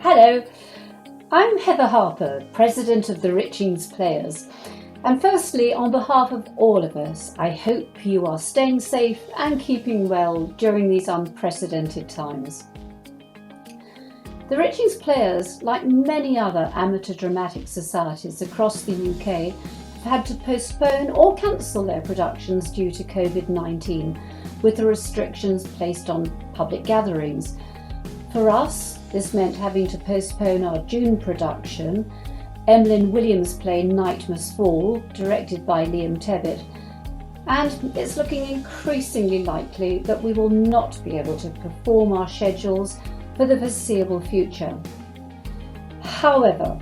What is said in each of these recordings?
Hello, I'm Heather Harper, President of the Richings Players, and firstly, on behalf of all of us, I hope you are staying safe and keeping well during these unprecedented times. The Richings Players, like many other amateur dramatic societies across the UK, have had to postpone or cancel their productions due to COVID-19, with the restrictions placed on public gatherings. For us, this meant having to postpone our June production, Emlyn Williams' play Night Must Fall, directed by Tebbit, and it's looking increasingly likely that we will not be able to perform our schedules for the foreseeable future. However,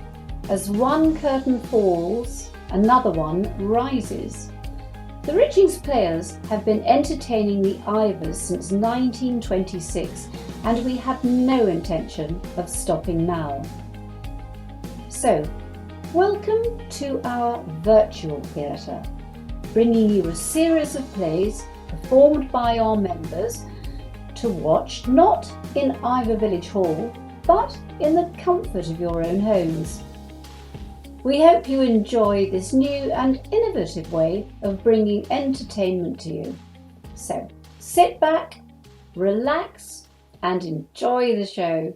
as one curtain falls, another one rises. The Richings Players have been entertaining the Ivors since 1926, and we have no intention of stopping now. So, welcome to our virtual theatre, bringing you a series of plays performed by our members to watch not in Ivor Village Hall, but in the comfort of your own homes. We hope you enjoy this new and innovative way of bringing entertainment to you. So, sit back, relax, and enjoy the show.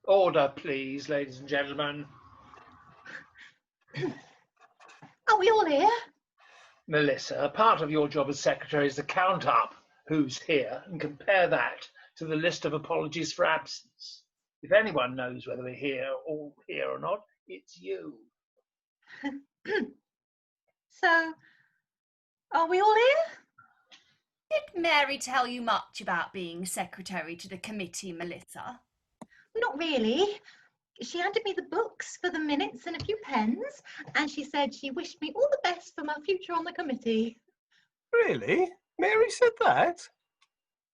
Order, please, ladies and gentlemen. Are we all here? Melissa, part of your job as secretary is to count up who's here and compare that to the list of apologies for absence. If anyone knows whether we're here or not, it's you. So, are we all here? Did Mary tell you much about being secretary to the committee, Melissa? Not really. She handed me the books for the minutes and a few pens, and she said she wished me all the best for my future on the committee. Really? Mary said that?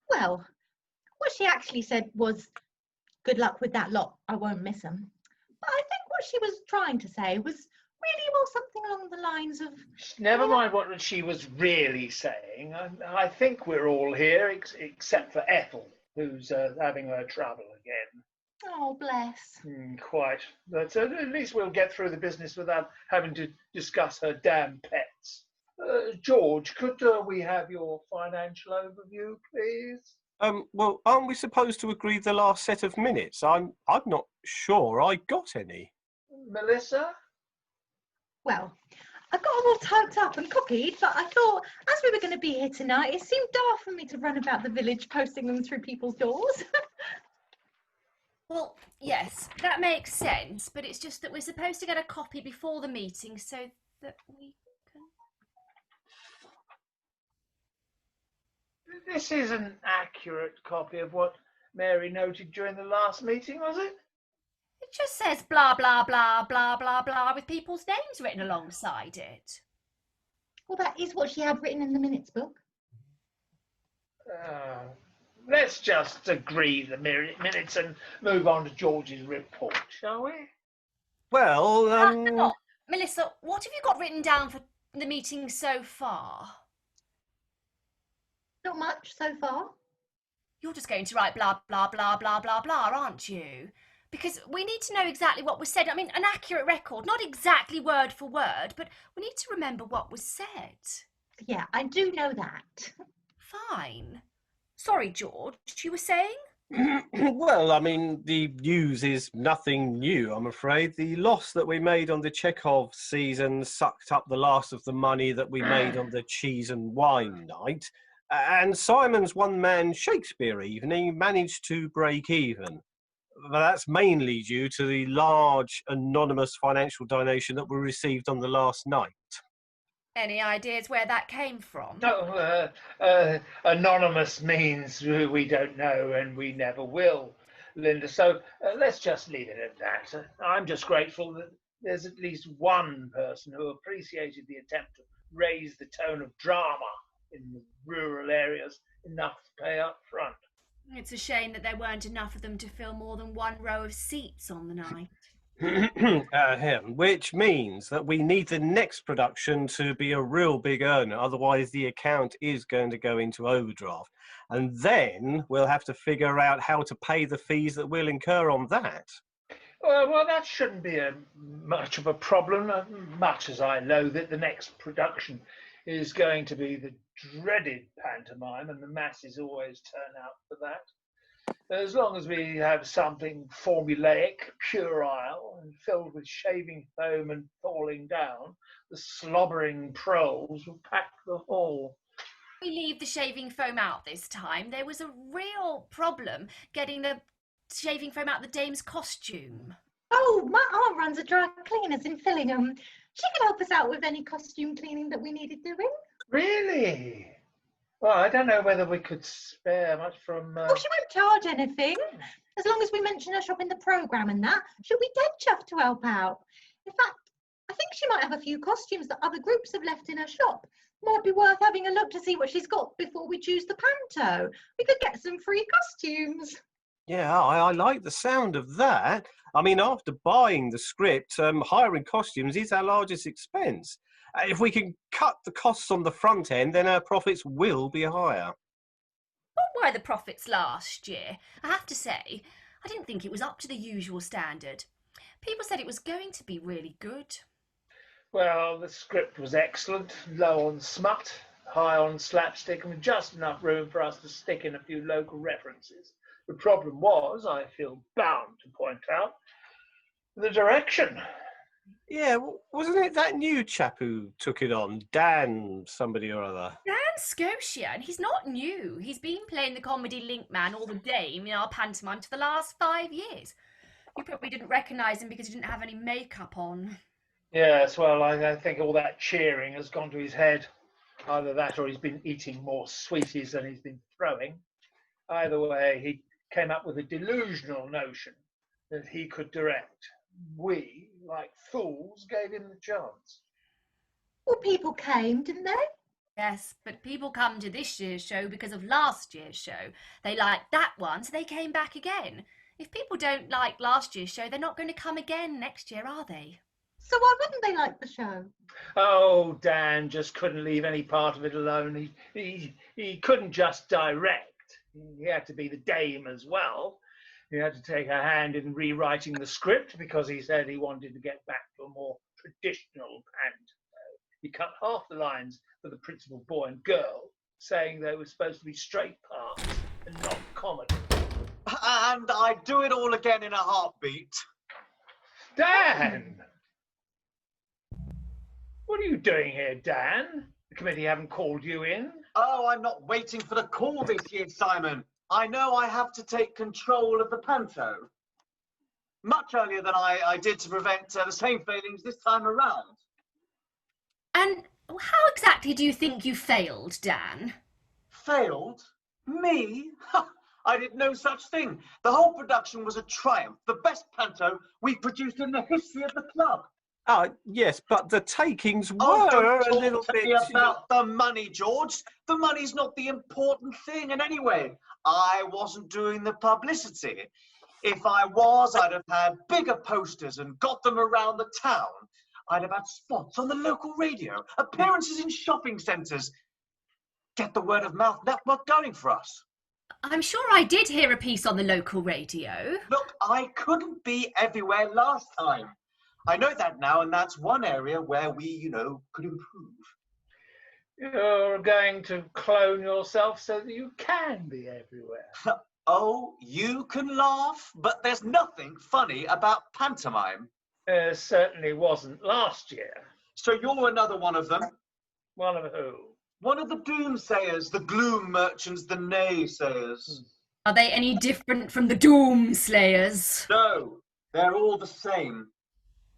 Well, what she actually said was, good luck with that lot, I won't miss them. But I think what she was trying to say was really, well, something along the lines of... Never mind what she was really saying. I think we're all here, except for Ethel, who's having her trouble again. Oh, bless. Quite. But at least we'll get through the business without having to discuss her damn pets. George, could we have your financial overview, please? Well, aren't we supposed to agree the last set of minutes? I'm not sure I got any. Melissa? Well, I got them all typed up and copied, but I thought, as we were going to be here tonight, it seemed daft for me to run about the village posting them through people's doors. Well, yes, that makes sense, but it's just that we're supposed to get a copy before the meeting so that we can... This is an accurate copy of what Mary noted during the last meeting, was it? It just says blah, blah, blah, blah, blah, blah, with people's names written alongside it. Well, that is what she had written in the minutes book. Let's just agree the minutes and move on to George's report, shall we? Well, Hang on. Melissa, what have you got written down for the meeting so far? Not much so far. You're just going to write blah, blah, blah, blah, blah, blah, aren't you? Because we need to know exactly what was said. I mean, an accurate record, not exactly word for word, but we need to remember what was said. Yeah, I do know that. Fine. Sorry, George, you were saying? Well, I mean, the news is nothing new, I'm afraid. The loss that we made on the Chekhov season sucked up the last of the money that we made on the cheese and wine night. And Simon's one-man Shakespeare evening managed to break even. But that's mainly due to the large anonymous financial donation that we received on the last night. Any ideas where that came from? No, anonymous means we don't know and we never will, Linda. So let's just leave it at that. I'm just grateful that there's at least one person who appreciated the attempt to raise the tone of drama in the rural areas enough to pay up front. It's a shame that there weren't enough of them to fill more than one row of seats on the night. Which means that we need the next production to be a real big earner, otherwise the account is going to go into overdraft. And then we'll have to figure out how to pay the fees that we'll incur on that. Well, that shouldn't be much of a problem, much as I know that the next production is going to be the dreaded pantomime, and the masses always turn out for that. As long as we have something formulaic, puerile, and filled with shaving foam and falling down, the slobbering proles will pack the hall. We leave the shaving foam out this time. There was a real problem getting the shaving foam out the dame's costume. Oh, my aunt runs a dry cleaners in Fillingham. She could help us out with any costume cleaning that we needed doing. Really? Well, I don't know whether we could spare much from... Oh, she won't charge anything. As long as we mention her shop in the programme and that, she'll be dead chuffed to help out. In fact, I think she might have a few costumes that other groups have left in her shop. Might be worth having a look to see what she's got before we choose the panto. We could get some free costumes. Yeah, I like the sound of that. I mean, after buying the script, hiring costumes is our largest expense. If we can cut the costs on the front end, then our profits will be higher. What were the profits last year? I have to say, I didn't think it was up to the usual standard. People said it was going to be really good. Well, the script was excellent, low on smut, high on slapstick, and with just enough room for us to stick in a few local references. The problem was, I feel bound to point out, the direction. Yeah, wasn't it that new chap who took it on? Dan somebody or other. Dan Scotia, and he's not new. He's been playing the comedy link man or the dame in our pantomime for the last 5 years. You probably didn't recognise him because he didn't have any makeup on. Yes, well, I think all that cheering has gone to his head. Either that or he's been eating more sweeties than he's been throwing. Either way, he came up with a delusional notion that he could direct. We, like fools, gave him the chance. Well, people came, didn't they? Yes, but people come to this year's show because of last year's show. They liked that one, so they came back again. If people don't like last year's show, they're not going to come again next year, are they? So why wouldn't they like the show? Oh, Dan just couldn't leave any part of it alone. He couldn't just direct. He had to be the dame as well. He had to take a hand in rewriting the script because he said he wanted to get back to a more traditional panto. He cut half the lines for the principal boy and girl, saying they were supposed to be straight parts and not comedy. And I'd do it all again in a heartbeat. Dan! What are you doing here, Dan? The committee haven't called you in? Oh, I'm not waiting for the call this year, Simon. I know I have to take control of the panto. Much earlier than I did to prevent the same failings this time around. And how exactly do you think you failed, Dan? Failed? Me? I did no such thing. The whole production was a triumph. The best panto we've produced in the history of the club. Yes, but the takings were don't a little talk to me bit... about the money, George. The money's not the important thing. And anyway, I wasn't doing the publicity. If I was, I'd have had bigger posters and got them around the town. I'd have had spots on the local radio, appearances in shopping centres. Get the word of mouth network going for us. I'm sure I did hear a piece on the local radio. Look, I couldn't be everywhere last time. I know that now, and that's one area where we, could improve. You're going to clone yourself so that you can be everywhere. Oh, you can laugh, but there's nothing funny about pantomime. Certainly wasn't last year. So you're another one of them? One of who? One of the doomsayers, the gloom merchants, the naysayers. Are they any different from the Doomslayers? No, they're all the same.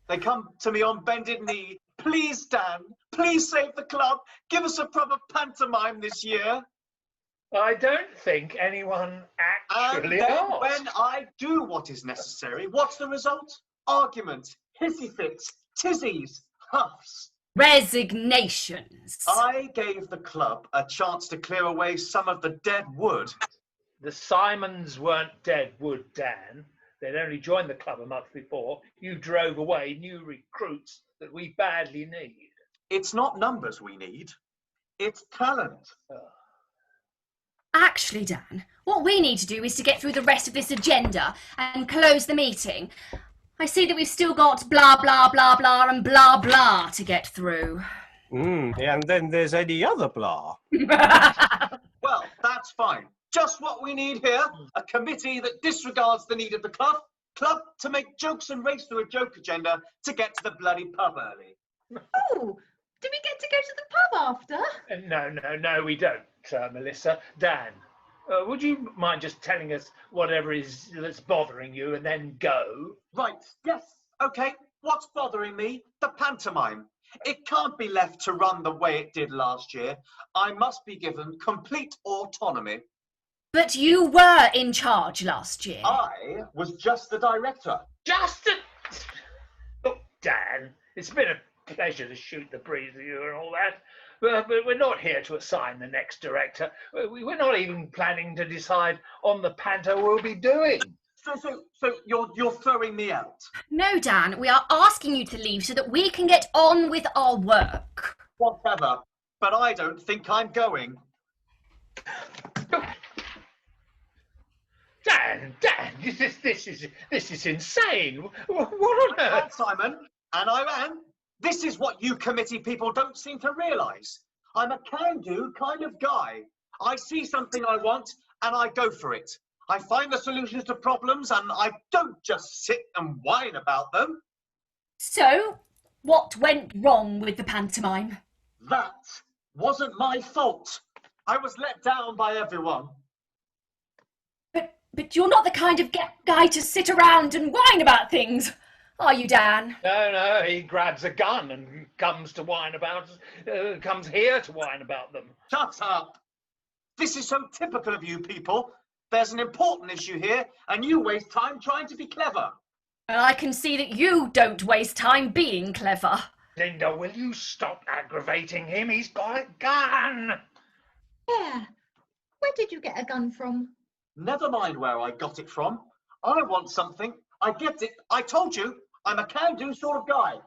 They come to me on bended knee. Please, Dan, please save the club. Give us a proper pantomime this year. I don't think anyone actually And then asked. when I do what is necessary, what's the result? Argument, hissy fits, tizzies, huffs. Resignations. I gave the club a chance to clear away some of the dead wood. The Simons weren't dead wood, Dan. They'd only joined the club a month before. You drove away new recruits that we badly need. It's not numbers we need, it's talent. Actually, Dan, what we need to do is to get through the rest of this agenda and close the meeting. I see that we've still got blah, blah, blah, blah and blah, blah to get through. And then there's any other blah. Well, that's fine. Just what we need here, a committee that disregards the need of the club to make jokes and race through a joke agenda to get to the bloody pub early. Oh, do we get to go to the pub after? No, we don't, Melissa. Dan, would you mind just telling us whatever is that's bothering you and then go? Right, yes, okay. What's bothering me? The pantomime. It can't be left to run the way it did last year. I must be given complete autonomy. But you were in charge last year. I was just the director. Look, Dan, it's been a pleasure to shoot the breeze with you and all that, but we're not here to assign the next director. We're not even planning to decide on the panto we'll be doing. So you're throwing me out? No, Dan, we are asking you to leave so that we can get on with our work. Whatever, but I don't think I'm going. Dan, this is insane. What on earth? And Simon, and I am. This is what you committee people don't seem to realise. I'm a can-do kind of guy. I see something I want, and I go for it. I find the solutions to problems, and I don't just sit and whine about them. So, what went wrong with the pantomime? That wasn't my fault. I was let down by everyone. But you're not the kind of guy to sit around and whine about things, are you, Dan? No, he grabs a gun and comes here to whine about them. Shut up. This is so typical of you people. There's an important issue here, and you waste time trying to be clever. And I can see that you don't waste time being clever. Linda, will you stop aggravating him? He's got a gun. Yeah. Where did you get a gun from? Never mind where I got it from. I want something. I get it. I told you, I'm a can-do sort of guy.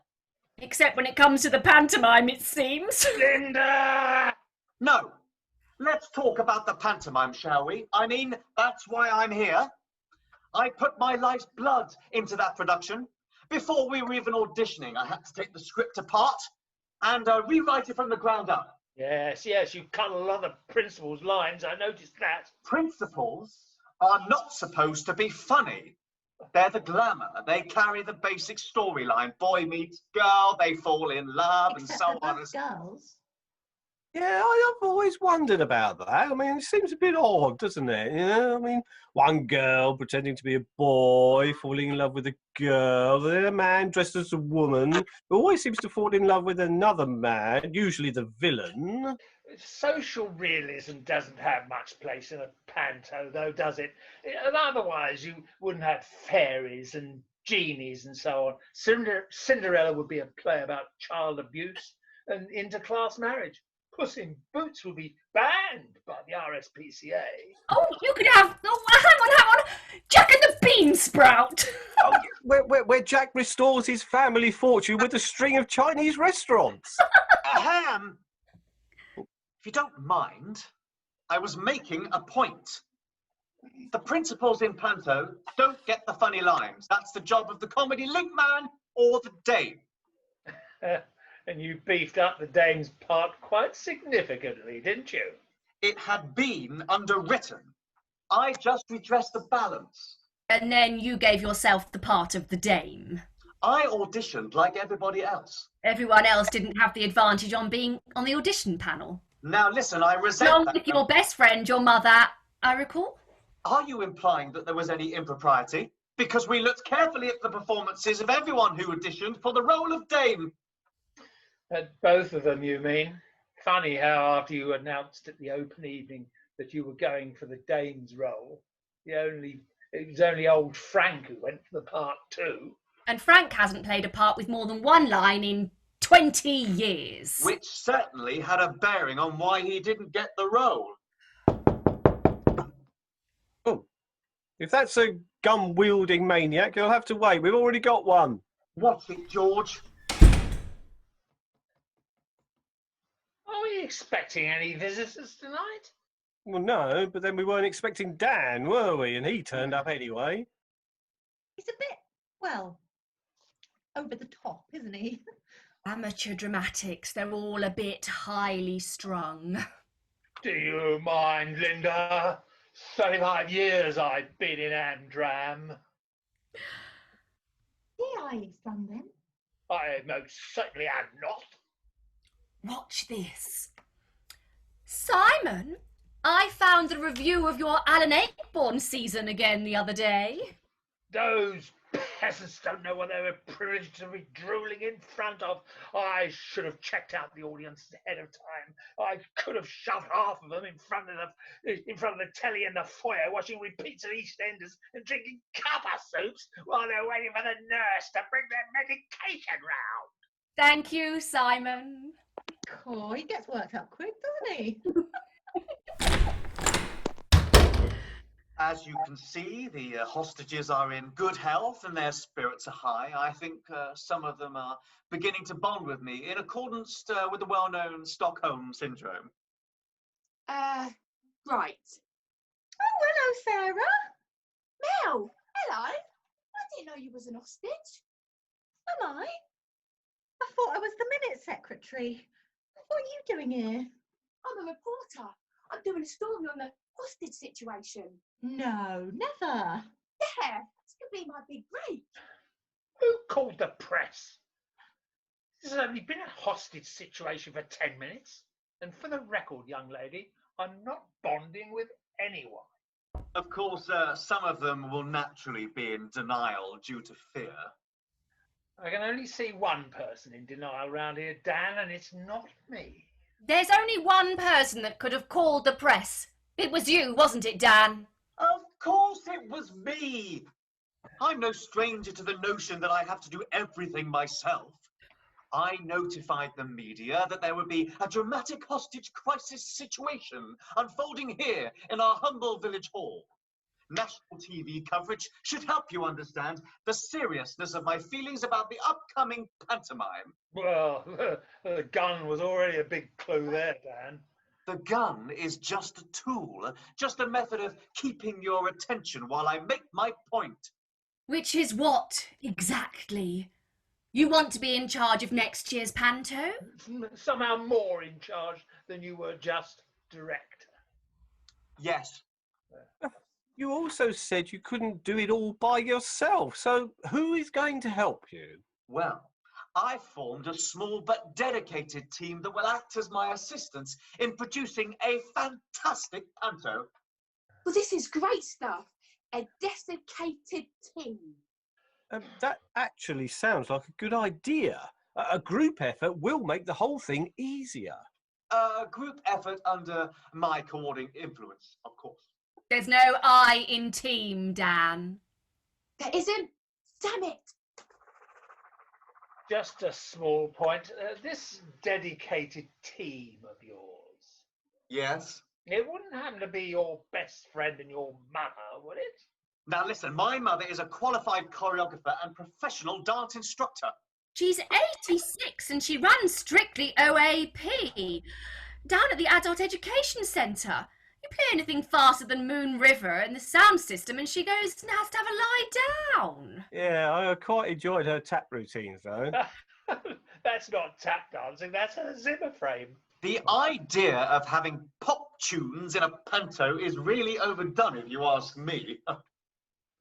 Except when it comes to the pantomime, it seems. Linda! No. Let's talk about the pantomime, shall we? I mean, that's why I'm here. I put my life's blood into that production. Before we were even auditioning, I had to take the script apart and rewrite it from the ground up. Yes, you cut a lot of principal's lines. I noticed that. Principals are not supposed to be funny. They're the glamour. They carry the basic storyline. Boy meets girl, they fall in love, and so on. Girls. Yeah, I've always wondered about that. I mean, it seems a bit odd, doesn't it? You know, I mean, one girl pretending to be a boy, falling in love with a girl, then a man dressed as a woman who always seems to fall in love with another man, usually the villain. Social realism doesn't have much place in a panto, though, does it? And otherwise, you wouldn't have fairies and genies and so on. Cinderella would be a play about child abuse and interclass marriage. Puss in Boots will be banned by the RSPCA. Oh, you could have... Oh, hang on. Jack and the Bean Sprout. Oh, where Jack restores his family fortune with a string of Chinese restaurants. Ahem. If you don't mind, I was making a point. The principals in panto don't get the funny lines. That's the job of the comedy link man or the dame. And you beefed up the dame's part quite significantly, didn't you? It had been underwritten. I just redressed the balance. And then you gave yourself the part of the dame. I auditioned like everybody else. Everyone else didn't have the advantage on being on the audition panel. Now listen, I resent Along that. with your best friend, your mother, I recall. Are you implying that there was any impropriety? Because we looked carefully at the performances of everyone who auditioned for the role of Dame. Both of them, you mean? Funny how after you announced at the open evening that you were going for the Dame's role, it was only old Frank who went for the part too. And Frank hasn't played a part with more than one line in 20 years. Which certainly had a bearing on why he didn't get the role. Oh, if that's a gun-wielding maniac, you'll have to wait. We've already got one. Watch it, George. Are we expecting any visitors tonight? Well, no, but then we weren't expecting Dan, were we? And he turned up anyway. He's a bit, well, over the top, isn't he? Amateur dramatics, they're all a bit highly strung. Do you mind, Linda? 35 years I've been in Amdram. He highly strung then. I most certainly am not. Watch this. Simon, I found the review of your Alan Ayckbourn season again the other day. Those peasants don't know what they were privileged to be drooling in front of. I should have checked out the audience ahead of time. I could have shoved half of them in front of the telly in the foyer, watching repeats of EastEnders and drinking cuppa soups while they're waiting for the nurse to bring their medication round. Thank you, Simon. Oh, he gets worked up quick, doesn't he? As you can see, the hostages are in good health and their spirits are high. I think some of them are beginning to bond with me in accordance with the well-known Stockholm Syndrome. Right. Oh, hello, Sarah. Mel, hello. I didn't know you was an hostage. Am I? I thought I was the minute secretary. What are you doing here? I'm a reporter. I'm doing a story on the hostage situation. No, never. Yeah, this could be my big break. Who called the press? This has only been a hostage situation for 10 minutes. And for the record, young lady, I'm not bonding with anyone. Of course, some of them will naturally be in denial due to fear. I can only see one person in denial around here, Dan, and it's not me. There's only one person that could have called the press. It was you, wasn't it, Dan? Of course it was me! I'm no stranger to the notion that I have to do everything myself. I notified the media that there would be a dramatic hostage crisis situation unfolding here in our humble village hall. National TV coverage should help you understand the seriousness of my feelings about the upcoming pantomime. Well, the gun was already a big clue there, Dan. The gun is just a tool, just a method of keeping your attention while I make my point. Which is what, exactly? You want to be in charge of next year's panto? Somehow more in charge than you were just director. Yes. You also said you couldn't do it all by yourself, so who is going to help you? Well, I formed a small but dedicated team that will act as my assistants in producing a fantastic panto. Well, this is great stuff. A desiccated team. That actually sounds like a good idea. A group effort will make the whole thing easier. A group effort under my coordinating influence, of course. There's no I in team, Dan. There isn't. Damn it. Just a small point. This dedicated team of yours. Yes? It wouldn't happen to be your best friend and your mother, would it? Now listen, my mother is a qualified choreographer and professional dance instructor. She's 86 and she runs Strictly OAP down at the Adult Education Centre. You play anything faster than Moon River and the sound system and she goes and has to have a lie down. Yeah, I quite enjoyed her tap routines, though. That's not tap dancing, that's a Zimmer frame. The idea of having pop tunes in a panto is really overdone, if you ask me.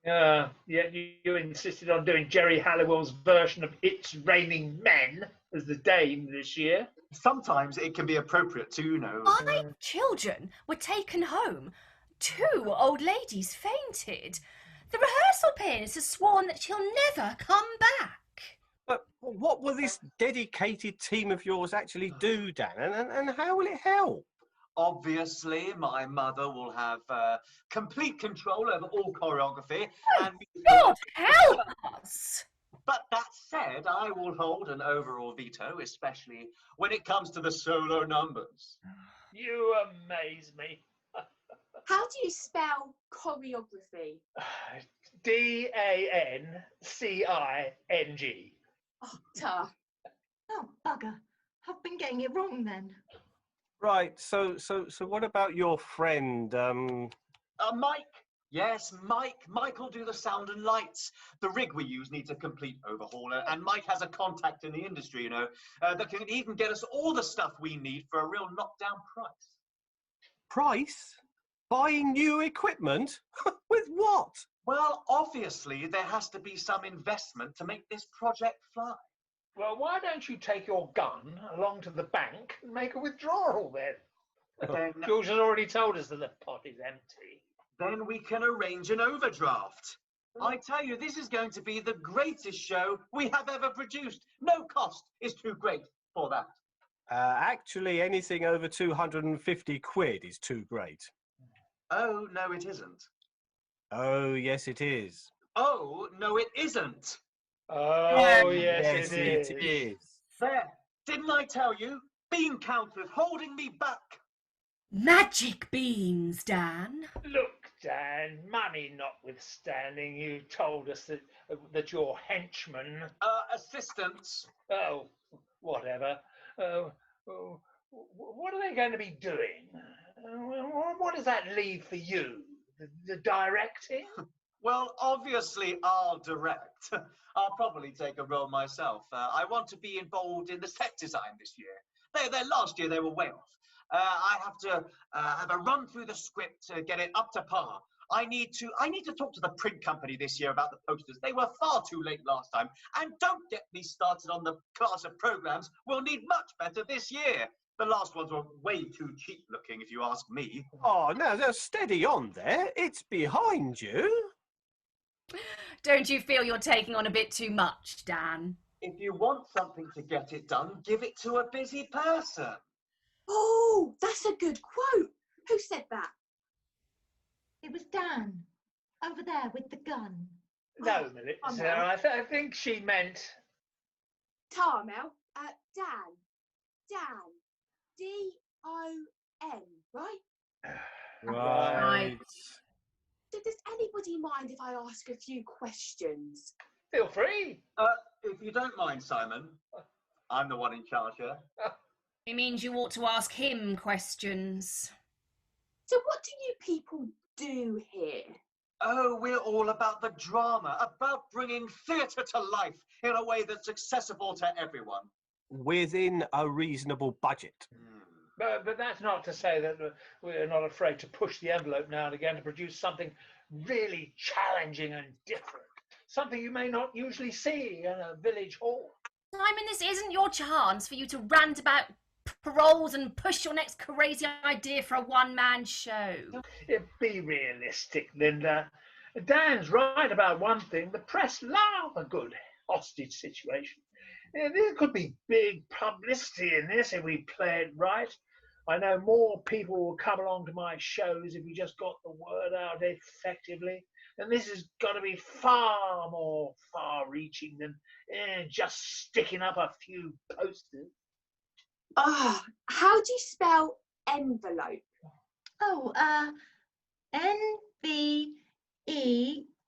Yet you insisted on doing Jerry Halliwell's version of It's Raining Men as the Dame this year. Sometimes it can be appropriate to, My children were taken home. 2 old ladies fainted. The rehearsal pianist has sworn that she'll never come back. But what will this dedicated team of yours actually do, Dan? And how will it help? Obviously, my mother will have complete control over all choreography. And God help us! But that said, I will hold an overall veto, especially when it comes to the solo numbers. You amaze me. How do you spell choreography? D-A-N-C-I-N-G. Oh, duh. Oh, bugger. I've been getting it wrong then. Right, so what about your friend, Mike. Yes, Mike. Mike will do the sound and lights. The rig we use needs a complete overhaul, and Mike has a contact in the industry, that can even get us all the stuff we need for a real knockdown price. Price? Buying new equipment? With what? Well, obviously, there has to be some investment to make this project fly. Well, why don't you take your gun along to the bank and make a withdrawal then? Then, George has already told us that the pot is empty. then we can arrange an overdraft. I tell you, this is going to be the greatest show we have ever produced. No cost is too great for that. Actually, anything over 250 quid is too great. Oh, no, it isn't. Oh, yes, it is. Oh, no, it isn't. Oh, yes, it is. There, didn't I tell you? Bean counters holding me back. Magic beans, Dan. Look, Dan, money notwithstanding, you told us that your henchmen... Assistants. Oh, whatever. What are they going to be doing? What does that leave for you? The directing? Well, obviously, I'll direct. I'll probably take a role myself. I want to be involved in the set design this year. Last year, they were way off. I have to have a run through the script to get it up to par. I need to talk to the print company this year about the posters. They were far too late last time. And don't get me started on the class of programs. We'll need much better this year. The last ones were way too cheap looking, if you ask me. Oh, now steady on there. It's behind you. Don't you feel you're taking on a bit too much, Dan? If you want something to get it done, give it to a busy person. Oh, that's a good quote. Who said that? It was Dan, over there with the gun. No, Melissa, I think she meant... Tarmel. Dan. D-O-N, right? Right. So does anybody mind if I ask a few questions? Feel free. If you don't mind, Simon, I'm the one in charge here. It means you ought to ask him questions. So what do you people do here? Oh, we're all about the drama, about bringing theatre to life in a way that's accessible to everyone. Within a reasonable budget. But that's not to say that we're not afraid to push the envelope now and again to produce something really challenging and different. Something you may not usually see in a village hall. Simon, this isn't your chance for you to rant about paroles and push your next crazy idea for a one-man show. Be realistic, Linda. Dan's right about one thing. The press love a good hostage situation. There could be big publicity in this if we play it right. I know more people will come along to my shows if we just got the word out effectively. And this has got to be far more far-reaching than just sticking up a few posters. How do you spell envelope? Oh, N-V-E.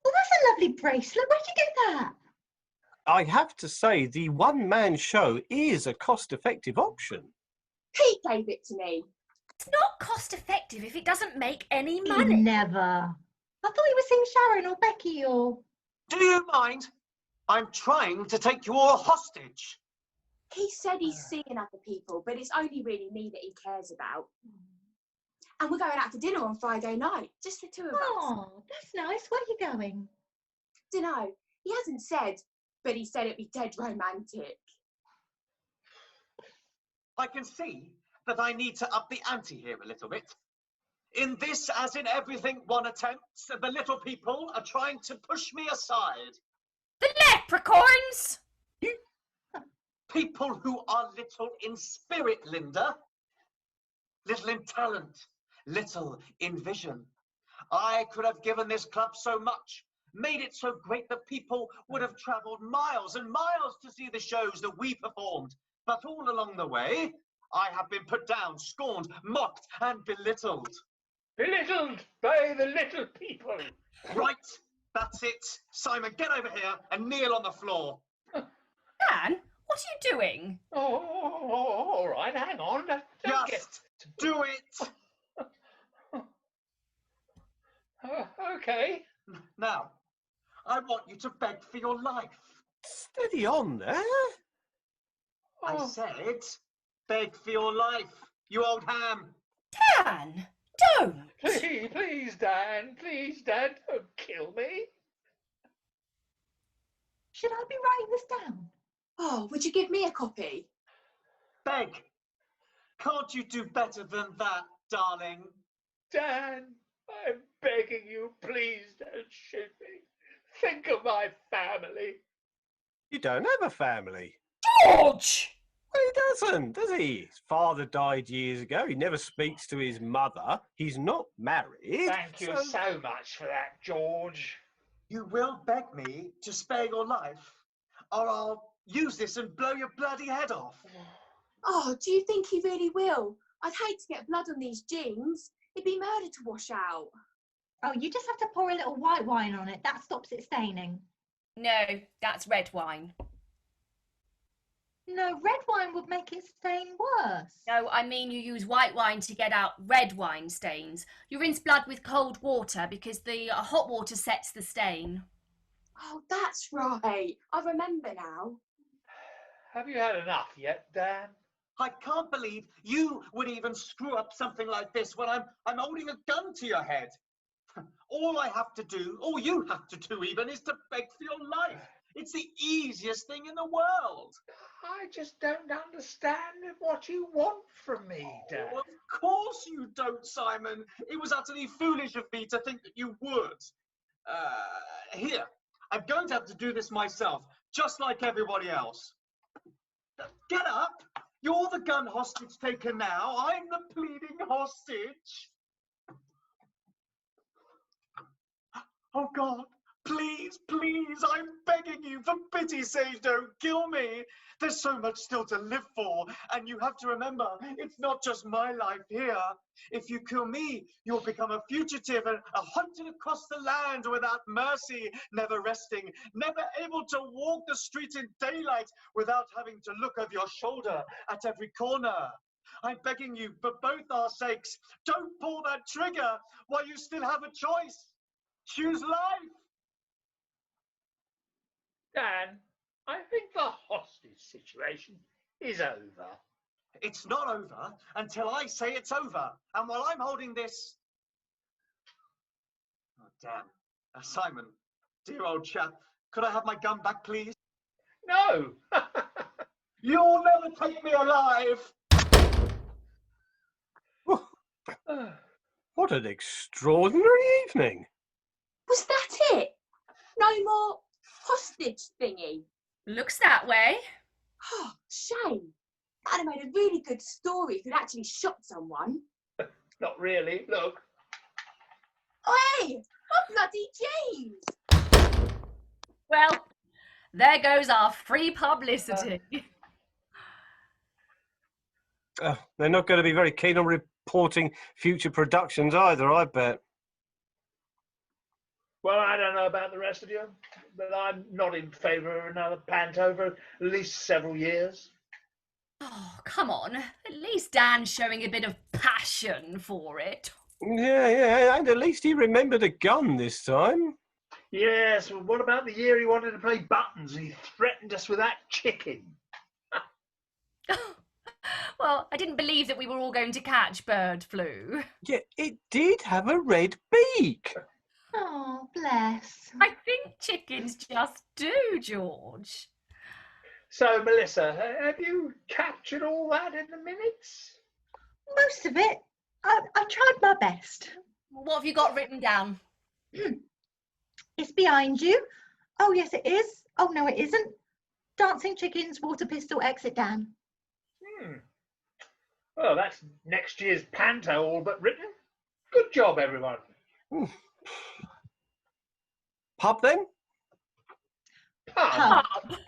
Oh, that's a lovely bracelet. Where'd you get that? I have to say, the one-man show is a cost-effective option. Pete gave it to me. It's not cost-effective if it doesn't make any money. Never. I thought he was seeing Sharon or Becky or... Do you mind? I'm trying to take you all hostage. He said he's seeing other people, but it's only really me that he cares about. And we're going out for dinner on Friday night, just the two of us. Oh, that's nice. Where are you going? Dunno, he hasn't said, but he said it'd be dead romantic. I can see that I need to up the ante here a little bit. In this, as in everything one attempts, the little people are trying to push me aside. The leprechauns! People who are little in spirit, Linda. Little in talent, little in vision. I could have given this club so much, made it so great that people would have travelled miles and miles to see the shows that we performed. But all along the way, I have been put down, scorned, mocked and belittled. Belittled by the little people. Right, that's it. Simon, get over here and kneel on the floor. Dan, what are you doing? Oh, all right, hang on. Don't Just do it. Okay. Now, I want you to beg for your life. Steady on there. I said, beg for your life, you old ham. Dan, don't! Please, Dan, don't kill me. Should I be writing this down? Oh, would you give me a copy? Beg. Can't you do better than that, darling? Dan, I'm begging you, please don't shoot me. Think of my family. You don't have a family. George! Well, he doesn't, does he? His father died years ago. He never speaks to his mother. He's not married. Thank you so much for that, George. You will beg me to spare your life, or I'll use this and blow your bloody head off. Oh, do you think he really will? I'd hate to get blood on these jeans. It'd be murder to wash out. Oh, you just have to pour a little white wine on it. That stops it staining. No, that's red wine. No, red wine would make it stain worse. No, I mean you use white wine to get out red wine stains. You rinse blood with cold water because the hot water sets the stain. Oh, that's right. I remember now. Have you had enough yet, Dan? I can't believe you would even screw up something like this when I'm holding a gun to your head. All I have to do, all you have to do even, is to beg for your life. It's the easiest thing in the world. I just don't understand what you want from me, Dan. Oh, of course you don't, Simon. It was utterly foolish of me to think that you would. Here, I'm going to have to do this myself, just like everybody else. Get up. You're the gun hostage taker now. I'm the pleading hostage. Oh, God. Please, please, I'm begging you, for pity's sake, don't kill me. There's so much still to live for, and you have to remember, it's not just my life here. If you kill me, you'll become a fugitive and hunted across the land without mercy, never resting, never able to walk the streets in daylight without having to look over your shoulder at every corner. I'm begging you, for both our sakes, don't pull that trigger while you still have a choice. Choose life. Dan, I think the hostage situation is over. It's not over until I say it's over. And while I'm holding this... Oh, damn. Simon, dear old chap, could I have my gun back, please? No! You'll never take me alive! What an extraordinary evening. Was that it? No more hostage thingy? Looks that way. Oh, shame. That'd have made a really good story if you'd actually shot someone. Not really, look. Oi! My bloody jeans! Well, there goes our free publicity. They're not going to be very keen on reporting future productions either, I bet. Well, I don't know about the rest of you, but I'm not in favour of another panto for at least several years. Oh, come on. At least Dan's showing a bit of passion for it. Yeah, and at least he remembered a gun this time. Yes, well, what about the year he wanted to play buttons and he threatened us with that chicken? Well, I didn't believe that we were all going to catch bird flu. Yeah, it did have a red beak. Oh, bless. I think chickens just do, George. So, Melissa, have you captured all that in the minutes? Most of it. I tried my best. What have you got written down? It's behind you. Oh, yes, it is. Oh, no, it isn't. Dancing chickens, water pistol, exit down. Well, that's next year's panto all but written. Good job, everyone. Pub then? Pub. Pub.